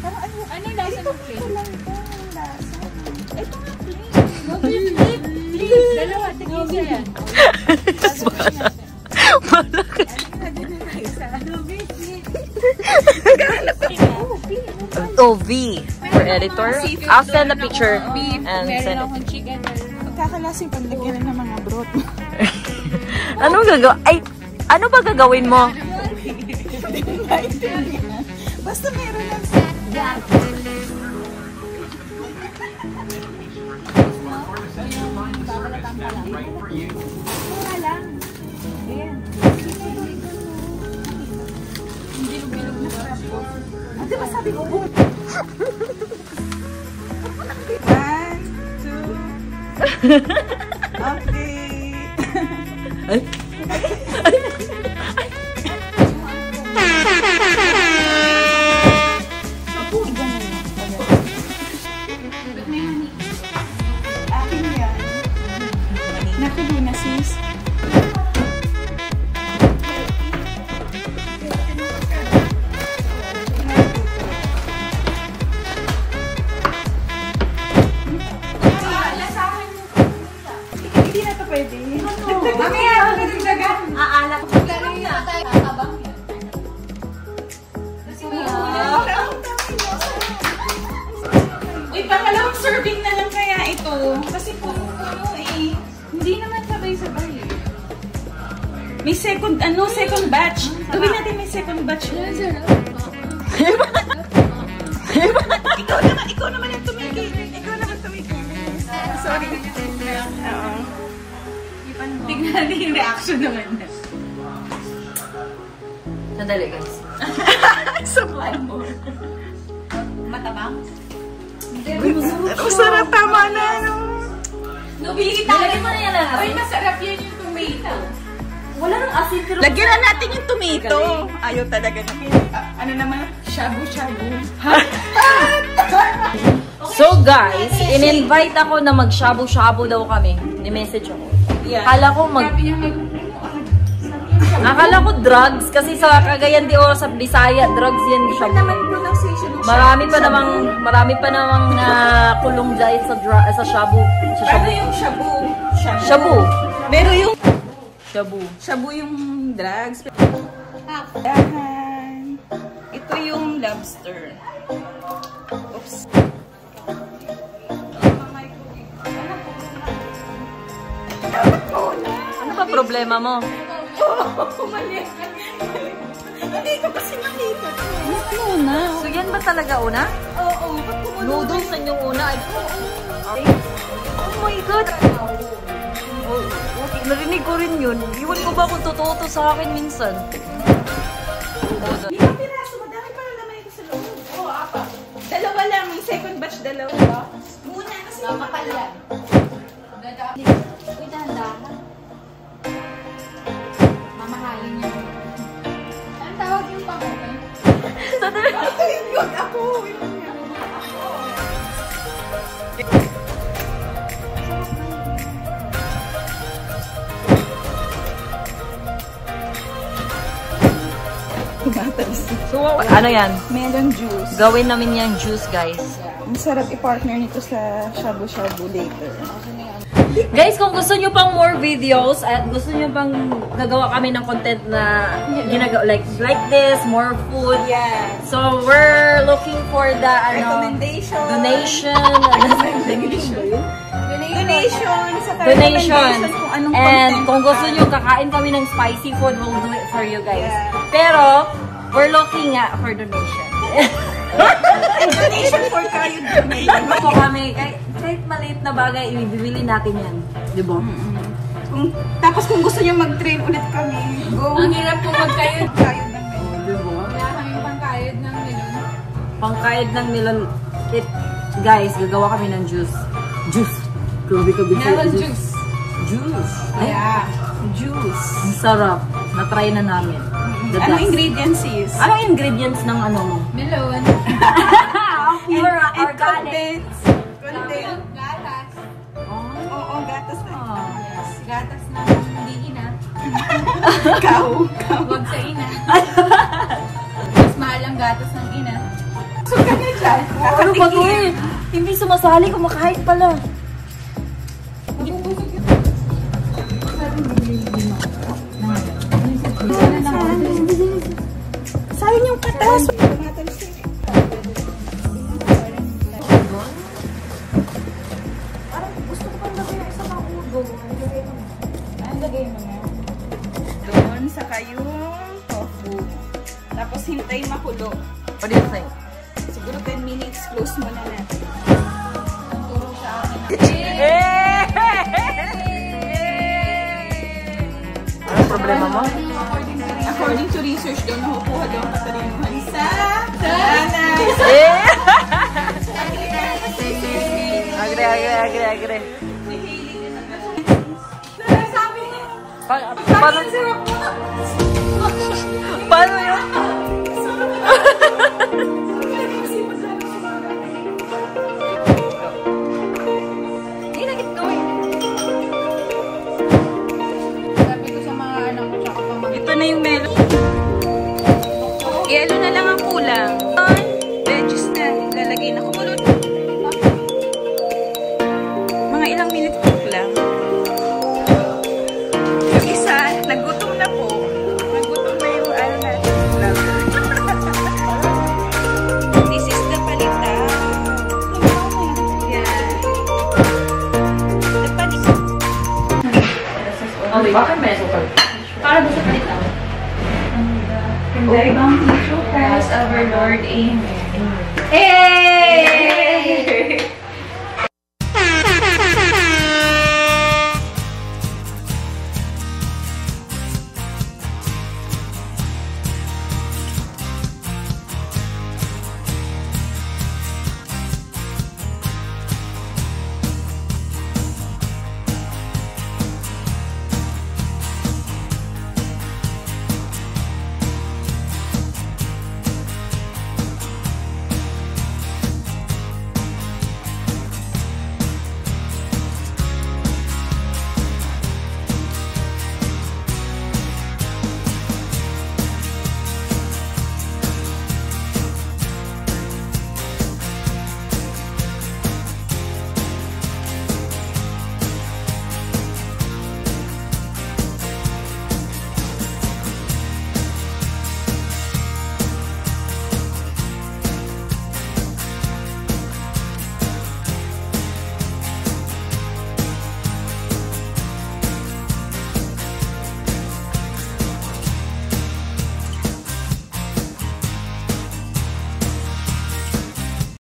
Anong lasa ng plain? Ito lang ito. Lasa. Ito nga plain. No beef, please. Dalawa, tigisa yan. Malakas. No beef, please. Oh, V for editor. I'll send a picture Beef, and meron send it. akong chicken. Magkakalasing paglagyan ng mga broth. Anong gagawin? Ay, ano ba gagawin mo? Basta meron lang mura lang. Ayan. Bilog-bilog na sarap po. Ate, masabi ko po. 1, 2. Okay. Ay. Akin yan. Nakulo na sis. Hindi na ito pwede. Mamaya ako nagdagan. Aalak. Lalagyan na tayo. Katabang yan. Uy, pangalawang serving na lang kaya ito. Kasi puno eh. Hindi naman sabay-sabay eh. May second batch. Gawin natin may second batch. Ikaw naman yung tumigil. Ikaw naman tumigil. Sorry. Oo. Tingnan natin yung reaction naman na. Sandali, guys. Supply mo. Matabang? Sarap, tama na. No, bili kita. Nilagyan mo na yan lang. Uy, masarap yan yung tomato. Wala nang asin. Pero Lagyan na natin yung tomato. Ayaw talaga na. Ano naman? Shabu-shabu. So guys, in-invite ako na mag-shabu-shabu daw kami. Ni-message ako. Yeah. Akala ko Akala ko drugs kasi sa Cagayan de Oro sa Bisaya, drugs yan shabu. Pronunciation. Marami pa namang kulong dahil sa shabu. Sa Ano shabu. yung shabu? Shabu. Pero yung Shabu. shabu yung drugs. Dahan. Ito yung lobster. Oops. Ano ba problema mo? Mali. Hindi ko kasi nakita. Ano na? So yan ba talaga una? Oo. Noodles na yung una. Oh my God! Oh, okay. Narinig ko rin yun. Iwan ko ba kung totoo to sa akin minsan? Limang piraso. Madami pa na naman ito sa loob. Oo, apa. Dalawa lang. Yung second batch, dalawa. Muna kasi Makakal yan. Uy, dahan-dahan. Mamahalin yan. Anong tawag yung pang-open? ito yung good ako. So, ano yan? Melon juice. Gawin namin yung juice, guys. Ang sarap i-partner nito sa shabu-shabu later. Guys, kung gusto nyo pang more videos at gusto nyo pang gagawa kami ng content na ginagawa, like this, more food. Yeah. So, we're looking for the Recommendation. donation. Donation. Saka Donation. recommendation kung anong And content. kung gusto nyo kakain kami ng spicy food, we'll do it for you guys. Yeah. Pero, we're looking for donation. And donation for kayo donation. Ako kami, kahit maliit na bagay, ibibili natin yan. Di ba? Tapos kung gusto nyo mag-train ulit kami, go. Ang hirap po magkayod. Kayo ng melon. Di ba? Wala kaming pangkayod ng melon. Pangkaid ng melon. Guys, gagawa kami ng juice. Juice. Grabe ka bisa. Melon juice. Juice. Ay, Yeah. Juice. ang sarap. Na-try na namin. The Anong best. ingredients is? Anong ingredients ng ano mo? Melon. Pure And organic. condensed. Condensed. Gatas. Oo, gatas na. Yes. Gatas na hindi ina. Ikaw. Huwag sa ina. Mas mahal ang gatas ng ina. So, ganun Ano ba to eh? Hindi sumasali, kumakain pala. Sayang yung patas. Parang gusto ko pang lagay ng isang ulo. Ang lagay mo na. Doon sa kayong tofu. Tapos hintay makulo. What do you think? Siguro 10 minutes, close mo na natin. Ano problema mo? According to research daw, nakukuha daw ang katalinuhan sa nanay. Agree. Paano yun? Hindi na git going. Sabi ko sa mga anak ko, tsaka pamangkin. Ito na yung melon. Yelo na lang ang kulang. Veggies na. Lalagay na kumulot. Mga ilang minute cook lang. Yung isa, nagutom na po. Nagutom na yung ano natin. This is the palita. Yan. The palita. Oh, wait. Bakit may sukal? Para doon sa palitaw. From the ibang tissue, Christ our Lord. Amen.